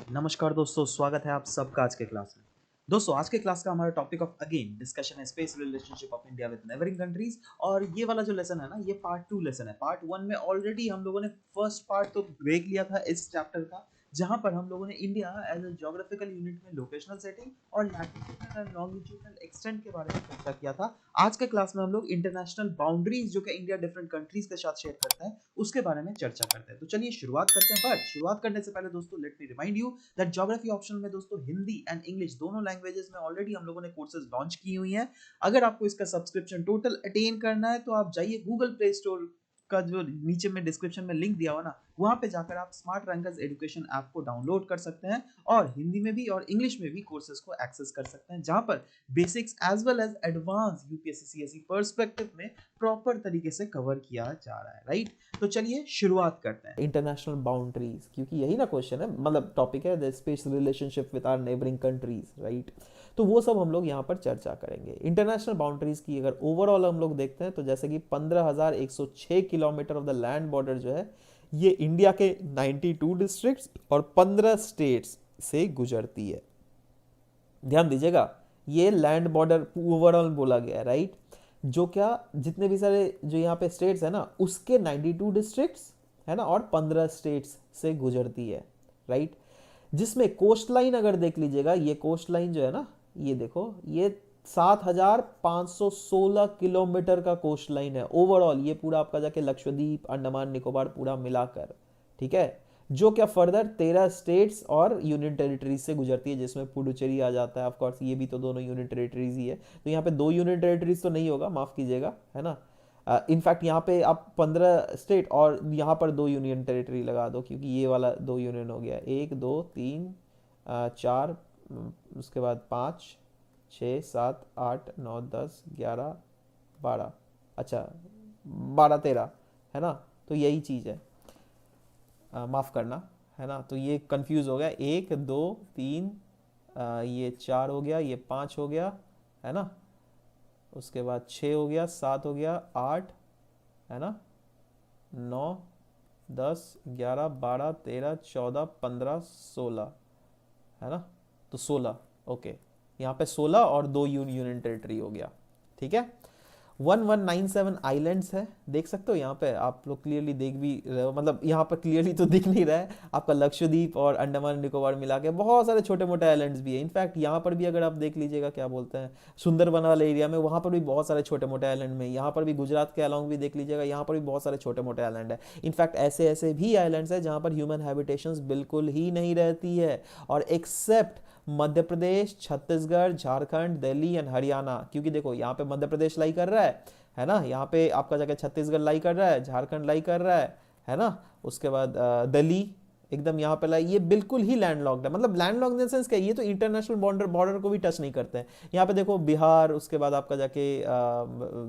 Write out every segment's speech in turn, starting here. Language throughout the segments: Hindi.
नमस्कार दोस्तों, स्वागत है आप सबका आज के क्लास में। दोस्तों, आज के क्लास का हमारा टॉपिक ऑफ अगेन डिस्कशन है space relationship of India with neighbouring countries. और ये वाला जो लेसन है ना, ये पार्ट 2 लेसन है। पार्ट 1 में ऑलरेडी हम लोगों ने फर्स्ट पार्ट तो देख लिया था इस चैप्टर का, जहां पर हम लोगों ने India as a geographical unit में लोकेशनल सेटिंग और लैटिट्यूड एंड लॉन्गिट्यूडनल एक्सटेंट के बारे में चर्चा किया था। आज के क्लास में हम लोग इंटरनेशनल बाउंड्रीज जो कि इंडिया डिफरेंट कंट्रीज के साथ शेयर करता है उसके बारे में चर्चा करते हैं। तो चलिए शुरुआत करते हैं। बट शुरुआत करने से पहले दोस्तों, let me remind you that geography option में दोस्तों हिंदी एंड इंग्लिश दोनों लैंग्वेजेस में ऑलरेडी हम लोगों ने कोर्सेज लॉन्च की हुई हैं। अगर आपको इसका सब्सक्रिप्शन टोटल अटेन करना है तो आप जाइए गूगल प्ले स्टोर का जो नीचे में डिस्क्रिप्शन में लिंक दिया हुआ ना, वहां पे जाकर आप स्मार्ट रैंकर्स एजुकेशन ऐप को डाउनलोड कर सकते हैं और हिंदी में भी और इंग्लिश में भी कोर्सेज को एक्सेस कर सकते हैं, जहां पर basics as well as advance UPSC CSE perspective में प्रॉपर तरीके से कवर किया जा रहा है। राइट, तो चलिए शुरुआत करते हैं। इंटरनेशनल बाउंड्रीज, क्योंकि यही ना क्वेश्चन है, मतलब टॉपिक है the space relationship with our neighbouring countries, right. तो वो सब हम लोग यहाँ पर चर्चा करेंगे। इंटरनेशनल बाउंड्रीज की अगर ओवरऑल हम लोग देखते हैं तो जैसे कि 15,106 kilometre of the land border जो है ये इंडिया के 92 डिस्ट्रिक्ट्स और 15 स्टेट्स से गुजरती है। ध्यान दीजिएगा, ये लैंड बॉर्डर ओवरऑल बोला गया है, राइट। जो क्या जितने भी सारे जो यहाँ पे स्टेट्स है ना, उसके 92 डिस्ट्रिक्ट्स है ना और 15 स्टेट्स से गुजरती है, राइट। जिसमें कोस्ट लाइन अगर देख लीजिएगा, ये कोस्ट लाइन जो है ना, ये देखो, ये 7,516 किलोमीटर का कोस्ट लाइन है ओवरऑल। ये पूरा आपका जाके लक्षद्वीप, अंडमान निकोबार पूरा मिलाकर, ठीक है। जो क्या फर्दर 13 स्टेट्स और यूनियन टेरिटरीज से गुजरती है, जिसमें पुडुचेरी आ जाता है। ऑफ कोर्स ये भी तो दोनों यूनियन टेरिटरीज ही है, तो यहाँ पे 2 यूनियन टेरिटरीज तो नहीं होगा, माफ कीजिएगा, है ना। इनफैक्ट यहाँ पे आप 15 स्टेट और यहाँ पर 2 यूनियन टेरिटरी लगा दो, क्योंकि ये वाला 2 यूनियन हो गया, 1 2 3 4, उसके बाद 5 6 7 8 9 10 11 12, अच्छा 12 13, है ना। तो यही चीज़ है, माफ़ करना, है ना। तो ये कंफ्यूज हो गया, 1 2 3, ये 4 हो गया, ये 5 हो गया, है ना। उसके बाद 6 हो गया, 7 हो गया, 8, है ना, 9 10 11 12 13 14 15 16, है ना। तो 16, ओके। यहाँ पे 16 और 2 यूनियन टेरिटरी हो गया, ठीक है। 1197 आइलैंड्स है, देख सकते हो यहाँ पे, आप लोग क्लियरली देख भी रहे हो, मतलब यहाँ पर क्लियरली तो दिख नहीं रहा है आपका, लक्षद्वीप और अंडमान निकोबार मिला के बहुत सारे छोटे मोटे आइलैंड्स भी है। इनफैक्ट यहाँ पर भी अगर आप देख लीजिएगा, क्या बोलते हैं, सुंदरबन वाले एरिया में, वहाँ पर भी बहुत सारे छोटे मोटे आइलैंड में, यहाँ पर भी गुजरात के अलॉन्ग भी देख लीजिएगा, यहाँ पर भी बहुत सारे छोटे मोटे आइलैंड है। इनफैक्ट ऐसे ऐसे भी आइलैंड्स है जहाँ पर ह्यूमन हैबिटेशंस बिल्कुल ही नहीं रहती है, और एक्सेप्ट मध्य प्रदेश, छत्तीसगढ़, झारखंड, दिल्ली एंड हरियाणा। क्योंकि देखो यहाँ पे मध्य प्रदेश लाई कर रहा है ना, यहाँ पे आपका जगह छत्तीसगढ़ लाई कर रहा है, झारखंड लाई कर रहा है ना। उसके बाद दिल्ली एकदम यहाँ पे लाई, ये बिल्कुल ही लैंडलॉक्ड है। मतलब लैंडलॉक्ड इन सेंस क्या, ये तो इंटरनेशनल बॉर्डर को भी टच नहीं करते हैं। यहाँ पे देखो बिहार, उसके बाद आपका जाके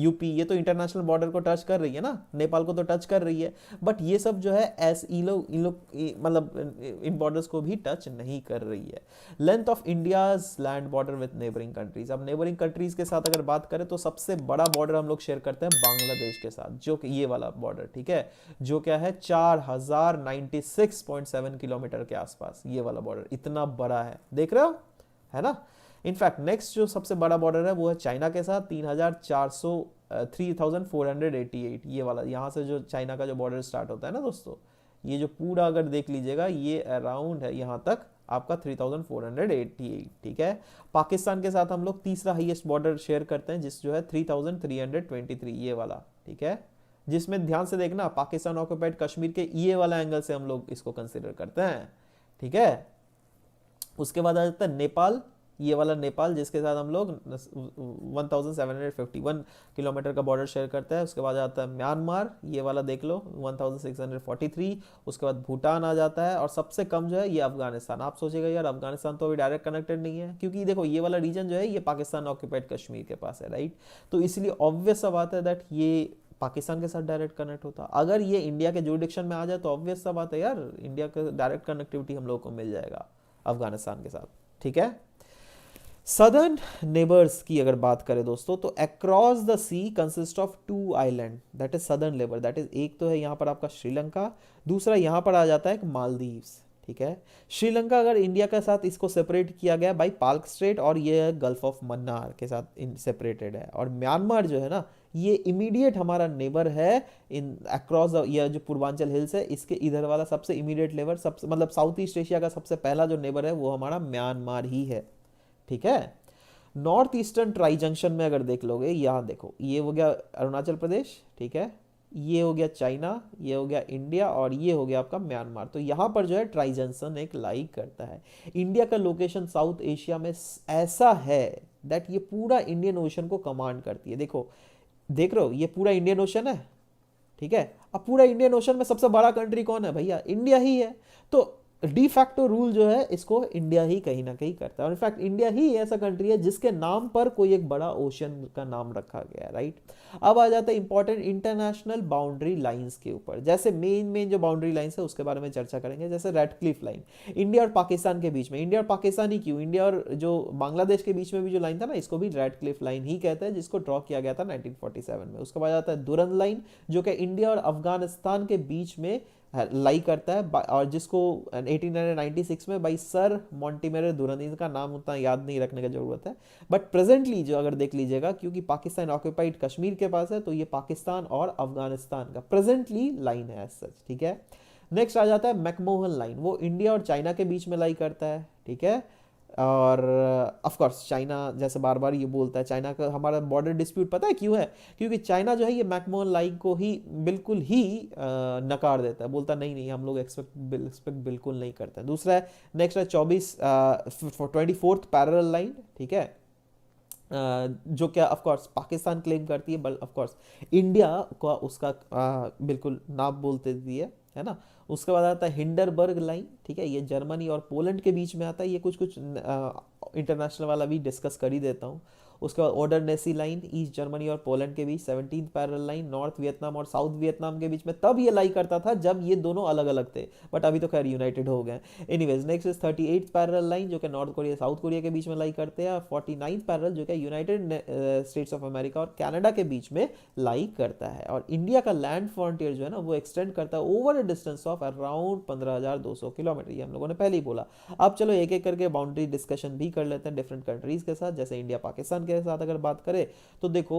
यूपी, ये तो इंटरनेशनल बॉर्डर को टच कर रही है ना, नेपाल को तो टच कर रही है। बट ये सब जो है ऐसे इन लोग मतलब इन बॉर्डर्स को भी टच नहीं कर रही है। Length of India's land border with neighbouring countries, अब नेबरिंग कंट्रीज के साथ अगर बात करें तो सबसे बड़ा बॉर्डर हम लोग शेयर करते हैं बांग्लादेश के साथ, जो कि ये वाला बॉर्डर, ठीक है, जो क्या है 4096.7 किलोमीटर के आसपास। ये वाला बॉर्डर इतना बड़ा है, देख रहे हो, है ना। इनफैक्ट नेक्स्ट जो सबसे बड़ा बॉर्डर है वो है चाइना के साथ, 3488, ये वाला, यहाँ से जो चाइना का जो बॉर्डर स्टार्ट होता है ना दोस्तों, ये जो पूरा अगर देख लीजिएगा, ये अराउंड है यहाँ तक आपका 3488, ठीक है। पाकिस्तान के साथ हम लोग तीसरा हाईएस्ट बॉर्डर शेयर करते हैं, जिस जो है 3323, ये वाला, ठीक है। जिसमें ध्यान से देखना, पाकिस्तान ऑक्युपाइड कश्मीर के ये वाला एंगल से हम लोग इसको कंसिडर करते हैं, ठीक है। उसके बाद आ जाता है नेपाल, ये वाला नेपाल, जिसके साथ हम लोग 1751 किलोमीटर का बॉर्डर शेयर करता है। उसके बाद आता है म्यांमार, ये वाला देख लो 1643। उसके बाद भूटान आ जाता है, और सबसे कम जो है ये अफगानिस्तान। आप सोचेगा यार अफगानिस्तान तो अभी डायरेक्ट कनेक्टेड नहीं है, क्योंकि देखो ये वाला रीजन जो है ये पाकिस्तान ऑक्युपाइड कश्मीर के पास है, राइट। तो इसलिए ऑब्वियस सा बात है दैट ये पाकिस्तान के साथ डायरेक्ट कनेक्ट होता। अगर ये इंडिया के जुरिडिक्शन में आ जाए तो ऑब्वियस सा बात है यार, इंडिया का डायरेक्ट कनेक्टिविटी हम लोग को मिल जाएगा अफगानिस्तान के साथ, ठीक है। सदर्न नेबर्स की अगर बात करें दोस्तों, तो across the sea consist of 2 island, that is southern neighbour, that is एक तो है यहाँ पर आपका श्रीलंका, दूसरा यहाँ पर आ जाता है एक मालदीव्स, ठीक है। श्रीलंका अगर इंडिया के साथ इसको सेपरेट किया गया बाई पाल्क स्ट्रेट, और ये गल्फ ऑफ मन्नार के साथ इन सेपरेटेड है। और म्यांमार जो है ना, ये इमीडिएट हमारा नेबर है इन अक्रॉस ये जो पूर्वांचल हिल्स है, इसके इधर वाला सबसे इमीडिएट नेबर, सबसे मतलब साउथ ईस्ट एशिया का सबसे पहला जो नेबर है वो हमारा म्यांमार ही है, ठीक है। नॉर्थ ईस्टर्न ट्राई जंक्शन में अगर देख लोगे, यहाँ देखो ये हो गया अरुणाचल प्रदेश, ठीक है, ये हो गया चाइना, ये हो गया इंडिया, और ये हो गया आपका म्यांमार। तो यहाँ पर जो है ट्राई जंक्शन एक लाई करता है। इंडिया का लोकेशन साउथ एशिया में ऐसा है दैट ये पूरा इंडियन ओशन को कमांड करती है। देखो देख रहे हो, ये पूरा इंडियन ओशन है, ठीक है। अब पूरा इंडियन ओशन में सबसे बड़ा कंट्री कौन है भैया? इंडिया ही है। तो डी फैक्टो रूल जो है इसको इंडिया ही कहीं ना कहीं करता है। और इनफैक्ट इंडिया ही ऐसा कंट्री है जिसके नाम पर कोई एक बड़ा ओशन का नाम रखा गया है, राइट। अब आ जाता है इंपॉर्टेंट इंटरनेशनल बाउंड्री लाइंस के ऊपर। जैसे मेन जो बाउंड्री लाइंस है उसके बारे में चर्चा करेंगे। जैसे रेड क्लिफ लाइन, इंडिया और पाकिस्तान के बीच में, इंडिया और पाकिस्तान ही क्यों, इंडिया और जो बांग्लादेश के बीच में भी जो लाइन था ना, इसको भी रेड क्लिफ लाइन ही कहते हैं, जिसको ड्रॉ किया गया था 1947 में। उसके बाद आता है दुरंद लाइन, जो कि इंडिया और अफगानिस्तान के बीच में लाई करता है, और जिसको 1896 में बाई सर मॉन्टिमेरे दुरंद, इनका नाम उतना याद नहीं रखने की जरूरत है, बट प्रेजेंटली जो अगर देख लीजिएगा, क्योंकि पाकिस्तान ऑक्यूपाइड कश्मीर के पास है, तो ये पाकिस्तान और अफगानिस्तान का प्रेजेंटली लाइन है एज सच, ठीक है। नेक्स्ट आ जाता है मैकमोहन लाइन, वो इंडिया और चाइना के बीच में लाई करता है, ठीक है। और ऑफ कोर्स चाइना जैसे बार बार ये बोलता है, चाइना का हमारा बॉर्डर डिस्प्यूट पता है क्यों है? क्योंकि चाइना जो है ये मैकमोहन लाइन को ही बिल्कुल ही नकार देता है, बोलता नहीं नहीं हम लोग एक्सपेक्ट बिल्कुल नहीं करते हैं। दूसरा है, नेक्स्ट है 24th पैरेलल लाइन, ठीक है, जो क्या ऑफ कोर्स पाकिस्तान क्लेम करती है, बट ऑफ कोर्स इंडिया को उसका बिल्कुल ना बोलते दिए, है ना। उसके बाद आता है हिंडरबर्ग लाइन, ठीक है, ये जर्मनी और पोलैंड के बीच में आता है। ये कुछ इंटरनेशनल वाला भी डिस्कस कर ही देता हूँ। उसके बाद ओडरनेसी लाइन, ईस्ट जर्मनी और पोलैंड के बीच। 17th parallel line, north Vietnam और साउथ वियतनाम के बीच में। तब ये लाई करता था जब ये दोनों अलग अलग थे, बट अभी तो खैर यूनाइटेड हो गए। Anyways, next is 38th parallel line, जो कि नॉर्थ कोरिया साउथ कोरिया के बीच में लाई करते हैं। 49th पैरेलल, जो कि यूनाइटेड स्टेट्स ऑफ अमेरिका और कनाडा के बीच में लाई करता है। और इंडिया का लैंड फ्रंटियर जो है ना, वो एक्सटेंड करता है over a distance of around 15,200 kilometre. ये हम लोगों ने पहले ही बोला। अब चलो एक एक करके बाउंड्री डिस्कशन भी कर लेते हैं डिफरेंट कंट्रीज के साथ। जैसे इंडिया पाकिस्तान के साथ अगर बात करें, तो देखो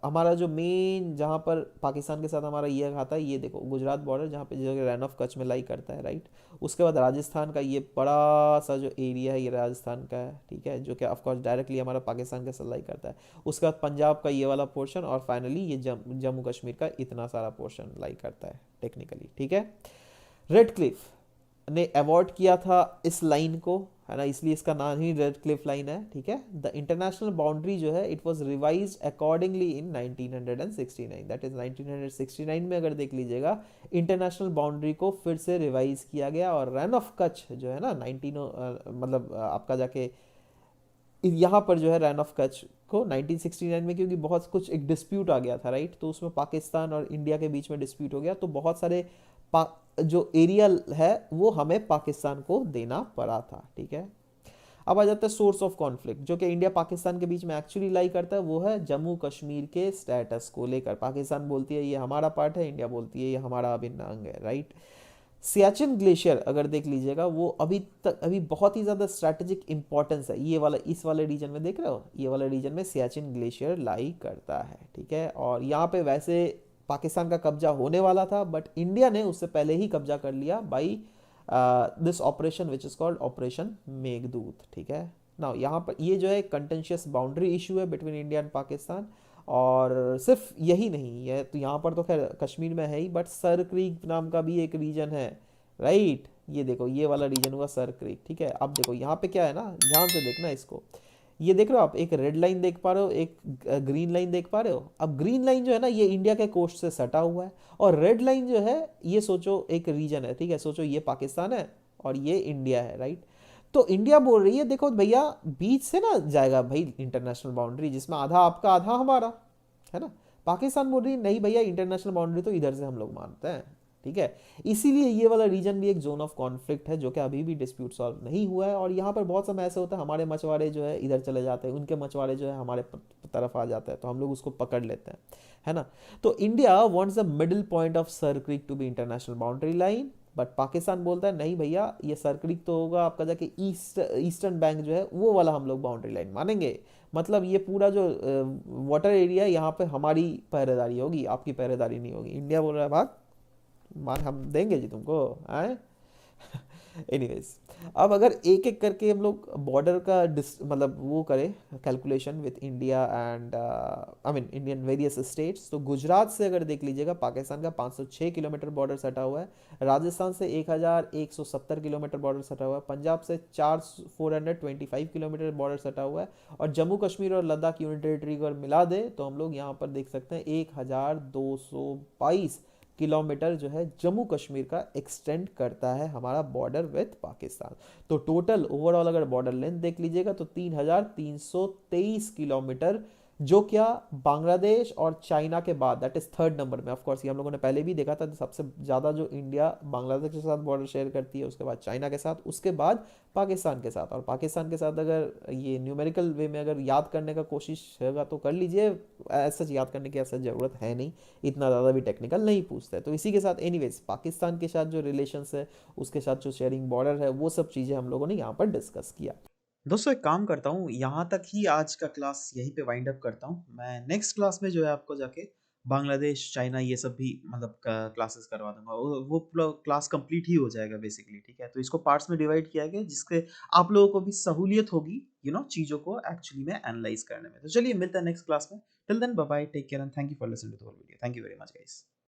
हमारा जो मेन जहाँ पर पाकिस्तान के साथ हमारा ये खाता है, ये देखो गुजरात बॉर्डर, जहाँ पे जो रैन ऑफ कच्छ में लाई करता है, राइट। उसके बाद राजस्थान का ये बड़ा सा जो एरिया है, ये राजस्थान का है, ठीक है, जो कि ऑफकोर्स डायरेक्टली हमारा पाकिस्तान के साथ लाई करता है। उसके बाद पंजाब का ये वाला पोर्शन, और फाइनली ये जम्मू कश्मीर का इतना सारा पोर्शन लाई करता है टेक्निकली, ठीक है। रेड क्लिफ ने अवॉर्ड किया था इस लाइन को, है ना, इसलिए इसका नाम ही रेड क्लिफ लाइन है, ठीक है। द इंटरनेशनल बाउंड्री जो है, it was revised accordingly in 1969, that is 1969 में अगर देख लीजिएगा, इंटरनेशनल बाउंड्री को फिर से रिवाइज किया गया। और रन ऑफ कच्छ जो है ना, 19 मतलब आपका जाके यहाँ पर जो है रन ऑफ कच्छ को 1969 में, क्योंकि बहुत कुछ एक डिस्प्यूट आ गया था, राइट, तो उसमें पाकिस्तान और इंडिया के बीच में डिस्प्यूट हो गया, तो बहुत सारे जो एरिया है वो हमें पाकिस्तान को देना पड़ा था, ठीक है। अब आ जाता है सोर्स ऑफ कॉन्फ्लिक्ट, जो कि इंडिया पाकिस्तान के बीच में एक्चुअली लाई करता है, वो है जम्मू कश्मीर के स्टेटस को लेकर। पाकिस्तान बोलती है ये हमारा पार्ट है, इंडिया बोलती है ये हमारा अभिन्न अंग है, राइट। सियाचिन ग्लेशियर अगर देख लीजिएगा, वो अभी बहुत ही ज़्यादा स्ट्रैटेजिक इंपॉर्टेंस है, ये वाला इस वाले रीजन में देख रहे हो, ये वाला रीजन में सियाचिन ग्लेशियर लाई करता है, ठीक है। और यहाँ पे वैसे पाकिस्तान का कब्जा होने वाला था, बट इंडिया ने उससे पहले ही कब्जा कर लिया by this operation which is called operation Meghdoot, ठीक है। नाउ यहाँ पर ये जो है कंटेंशियस बाउंड्री इशू है बिटवीन इंडिया एंड पाकिस्तान। और सिर्फ यही नहीं है, तो यहाँ पर तो खैर कश्मीर में है ही, बट सर क्रीक नाम का भी एक रीजन है, राइट। ये देखो ये वाला रीजन हुआ सर क्रीक, ठीक है। अब देखो यहाँ पे क्या है ना, ध्यान से देखना इसको, ये देख रहे हो आप, एक रेड लाइन देख पा रहे हो, एक ग्रीन लाइन देख पा रहे हो। अब ग्रीन लाइन जो है ना, ये इंडिया के कोस्ट से सटा हुआ है, और रेड लाइन जो है ये सोचो एक रीजन है, ठीक है, सोचो ये पाकिस्तान है और ये इंडिया है, राइट। तो इंडिया बोल रही है देखो भैया बीच से ना जाएगा भाई इंटरनेशनल बाउंड्री, जिसमें आधा आपका आधा हमारा, है ना। पाकिस्तान बोल रही है नहीं भैया इंटरनेशनल बाउंड्री तो इधर से हम लोग मानते हैं, ठीक है। इसीलिए ये वाला रीजन भी एक जोन ऑफ कॉन्फ्लिक्ट है, जो कि अभी भी डिस्प्यूट सॉल्व नहीं हुआ है। और यहाँ पर बहुत समय ऐसे होता है, हमारे मछुआरे जो है इधर चले जाते हैं, उनके मछुआरे जो है हमारे तरफ आ जाते हैं, तो हम लोग उसको पकड़ लेते हैं, है ना। तो India wants the middle point of Sir Creek to be international boundary line, but Pakistan बोलता है नहीं भैया, ये सर्कलिक तो होगा आपका जाके ईस्टर्न बैंक जो है वो वाला हम लोग बाउंड्री लाइन मानेंगे। मतलब ये पूरा जो वाटर एरिया है यहाँ पे हमारी पहरेदारी होगी, आपकी पहरेदारी नहीं होगी। इंडिया बोल रहा है भाग, मान हम देंगे जी तुमको, आए। एनीवेज, अब अगर एक एक करके हम लोग बॉर्डर का मतलब वो करें calculation with India and I mean Indian various states, तो गुजरात से अगर देख लीजिएगा पाकिस्तान का 506 किलोमीटर बॉर्डर सटा हुआ है, राजस्थान से 1170 किलोमीटर बॉर्डर सटा हुआ है, पंजाब से 425 किलोमीटर बॉर्डर सटा हुआ है, और जम्मू कश्मीर और लद्दाख यूनियन टेरिटरी को अगर मिला दे तो हम लोग यहाँ पर देख सकते हैं 1222 किलोमीटर जो है जम्मू कश्मीर का एक्सटेंड करता है हमारा बॉर्डर विथ पाकिस्तान। तो टोटल ओवरऑल अगर बॉर्डर लेंथ देख लीजिएगा तो 3323 किलोमीटर, जो क्या बांग्लादेश और चाइना के बाद दैट इज थर्ड नंबर में। ऑफ कोर्स ये हम लोगों ने पहले भी देखा था, सबसे ज़्यादा जो इंडिया बांग्लादेश के साथ बॉर्डर शेयर करती है, उसके बाद चाइना के साथ, उसके बाद पाकिस्तान के साथ। और पाकिस्तान के साथ अगर ये न्यूमेरिकल वे में अगर याद करने का कोशिश होगा तो कर लीजिए, ऐसा याद करने की ऐसा ज़रूरत है नहीं, इतना ज़्यादा भी टेक्निकल नहीं पूछते। तो इसी के साथ एनीवेज पाकिस्तान के साथ जो रिलेशंस है, उसके साथ जो शेयरिंग बॉर्डर है, वो सब चीज़ें हम लोगों ने यहाँ पर डिस्कस किया। दोस्तों एक काम करता हूँ, यहाँ तक ही आज का क्लास यहीं पे वाइंड अप करता हूँ। मैं नेक्स्ट क्लास में जो है आपको जाके बांग्लादेश, चाइना ये सब भी मतलब क्लासेस करवा दूंगा। वो पूरा क्लास कंप्लीट ही हो जाएगा बेसिकली, ठीक है। तो इसको पार्ट्स में डिवाइड किया गया जिससे आप लोगों को भी सहूलियत होगी चीज़ों को एक्चुअली में एनालाइज करने में। तो चलिए मिलते हैं नेक्स्ट क्लास में। Till then bye bye, take care and thank you for listening to the whole video. Thank you very much guys.